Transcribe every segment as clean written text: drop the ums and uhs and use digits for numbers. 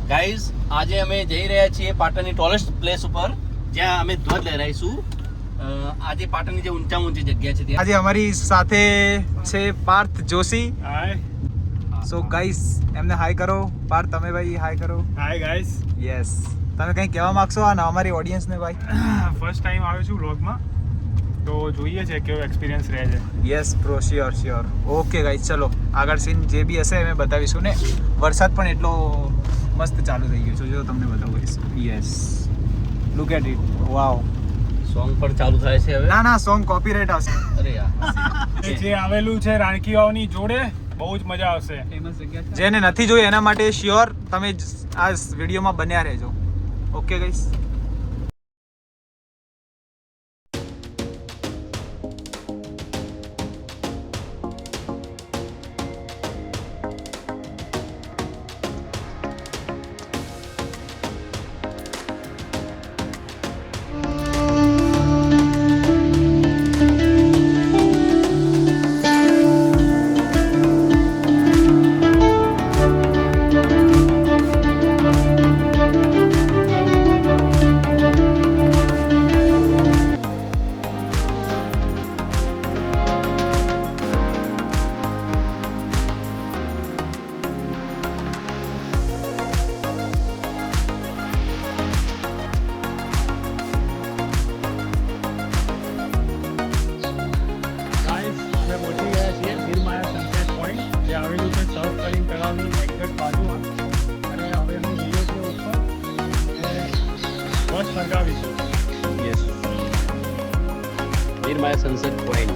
Guys આજે અમે જઈ રહ્યા છીએ પાટણની ટોલેસ્ટ પ્લેસ ઉપર જ્યાં અમે ધ્વજ લહેરાઈશું। આજે પાટણની જે ઊંચામાં ઊંચી જગ્યા છે ત્યાં આજે અમારી સાથે છે પાર્થ જોશી। સો ગાઈસ એમને હાય કરો। પાર્થ તમે ભાઈ હાય કરો। Hi guys. યસ તમે કંઈ કહેવા માંગશો આ અમારી ઓડિયન્સને ભાઈ? ફર્સ્ટ ટાઈમ આવ્યો છું વ્લોગમાં, તો જોઈએ છે કેવો એક્સપિરિયન્સ રહે છે। Yes bro, sure. Okay guys ચલો આગળ સીન જે બી હશે અમે બતાવીશું ને। વરસાદ પણ એટલો મસ્ત ચાલુ થઈ ગયો છે, જો તમને બતાવું guys. Yes look at it, wow. Song પણ ચાલુ થાય છે હવે। ના સોંગ કોપીરાઇટ આવશે। અરે યાર જે આવેલું છે રાણકી વાવની જોડે, બહુ જ મજા આવશે। ફેમસ જગ્યા છે। જેને નથી જોઈ એના માટે શ્યોર તમે આ વિડીયોમાં બન્યા રહેજો। Okay guys. ગાઈસ અમે પહોંચી ગયા છીએ વીરમાયા સનસેટ પોઈન્ટ, જે આવેલું છે સર્ફ કરીને તળાવની એક્ઝેક્ટ બાજુમાં। અને હવે અમે જઈએ છીએ ઉપર અને બસ ફરગાવીશું। Yes Veermaya sunset point.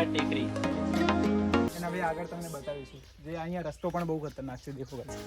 ટેકરી એના ભાઈ આગળ તમને બતાવીશું, જે અહીંયા રસ્તો પણ બહુ ખતરનાક છે, દેખો ગાઈસ।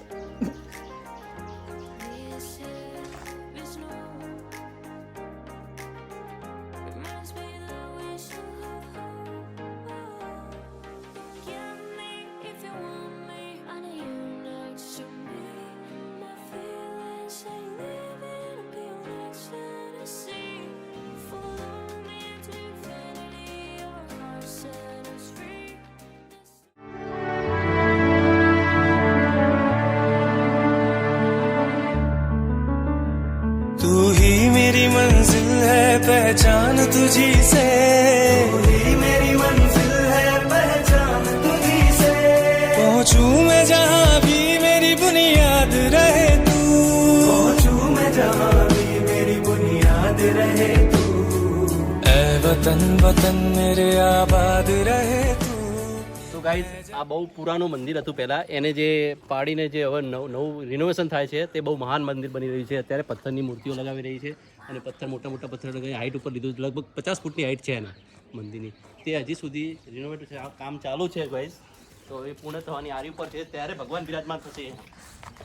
तू ही मेरी मंजिल है, पहचान तुझी से। तू ही मेरी मंजिल है, पहचान तुझी से। पहुंचूं मैं जहां भी मेरी बुनियाद रहे तू। पहुंचूं मैं जहां भी मेरी बुनियाद रहे तू। ऐ वतन वतन मेरे आबाद रहे तू। તો ગાઈઝ આ બહુ પુરાનું મંદિર હતું પહેલાં, એને જે પાડીને જે હવે નવું રિનોવેશન થાય છે તે બહુ મહાન મંદિર બની રહ્યું છે। અત્યારે પથ્થરની મૂર્તિઓ લગાવી રહી છે અને પથ્થર મોટા મોટા પથ્થર લગાવી હાઇટ ઉપર લીધું, લગભગ 50 ફૂટની હાઇટ છે એના મંદિરની। તે હજી સુધી રિનોવેટ છે, આ કામ ચાલુ છે ગાઈઝ। તો એ પૂર્ણ થવાની આરી ઉપર છે, ત્યારે ભગવાન બિરાજમાન થશે।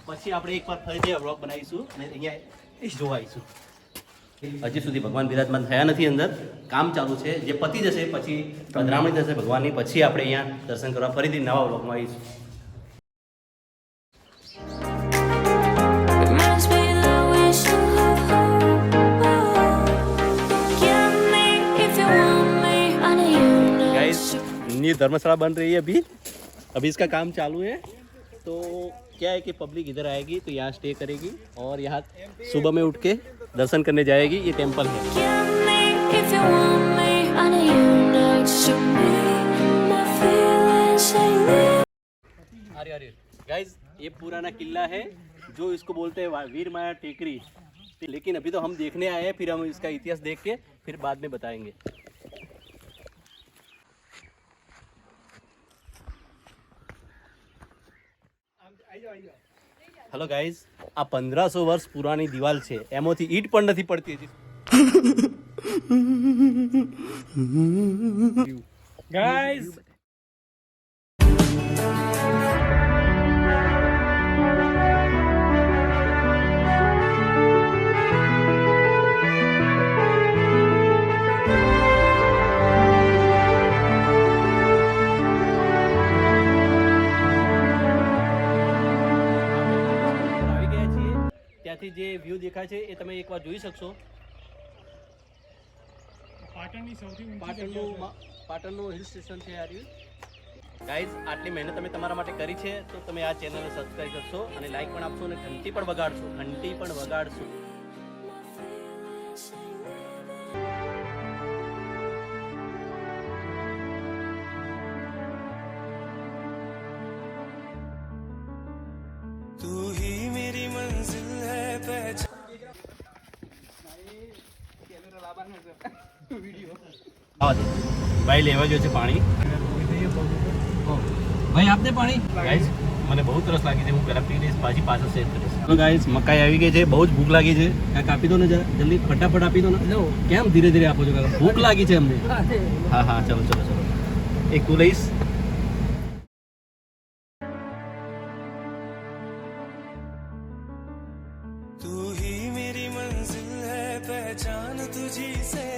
પછી આપણે એકવાર ફરીથી વ્લોગ બનાવીશું અને અહીંયા જોવા આવીશું। હજી સુધી ભગવાન બિરાજમાન થયા નથી, અંદર કામ ચાલુ છે। જે પતી જશે પછી પધરામણી થશે ભગવાનની, પછી આપણે અહીંયા દર્શન કરવા ફરીથી નવા વ્લોગમાં આવીશું। गाइस न्यू धर्मशाला बन रही है अभी इसका काम चालू है। तो क्या है कि पब्लिक इधर आएगी तो यहाँ स्टे करेगी और यहाँ सुबह में उठ के दर्शन करने जाएगी। ये टेम्पल है। अरे गाइस ये पुराना किला है जो इसको बोलते हैं वीरमाया टेकरी, लेकिन अभी तो हम देखने आए हैं, फिर हम इसका इतिहास देख के फिर बाद में बताएंगे। हेलो गाइस आ 1500 वर्ष पुरानी दीवाल છે, એમાંથી ઈટ પણ નથી પડતી હજી। ગાઈઝ વ્યૂ દેખાય છે એ તમે એકવાર જોઈ શકશો. પાટણની સૌથી ઊંચી જગ્યા છે. પાટણનું હિલ સ્ટેશન છે આ રહ્યું. ગાઈઝ આટલી મહેનત તમે તમારા માટે કરી છે તો તમે આ ચેનલને સબસ્ક્રાઈબ કરશો અને લાઈક પણ આપશો અને ઘંટી પણ વગાડશો. तू ही मेरी मंजिल है पहचान. ભાઈ લેવા ગયો છે પાણી. ભાઈ આપને પાણી. ગાઈઝ મને બહુ તરસ લાગી છે, હું પહેલા પી લઈશ પછી પાછળ શેર કરીશ. તો ગાઈઝ મકાઈ આવી ગઈ છે, બહુ જ ભૂખ લાગી છે. કાંઈક આપી દો ને જરા જલ્દી, ફટાફટ આપી દો ને. કેમ ધીરે ધીરે આપો છો કાકા? ભૂખ લાગી છે અમને. હા ચલો એક તું લઈશ. तू ही मेरी मंजिल है पहचान तुझी से.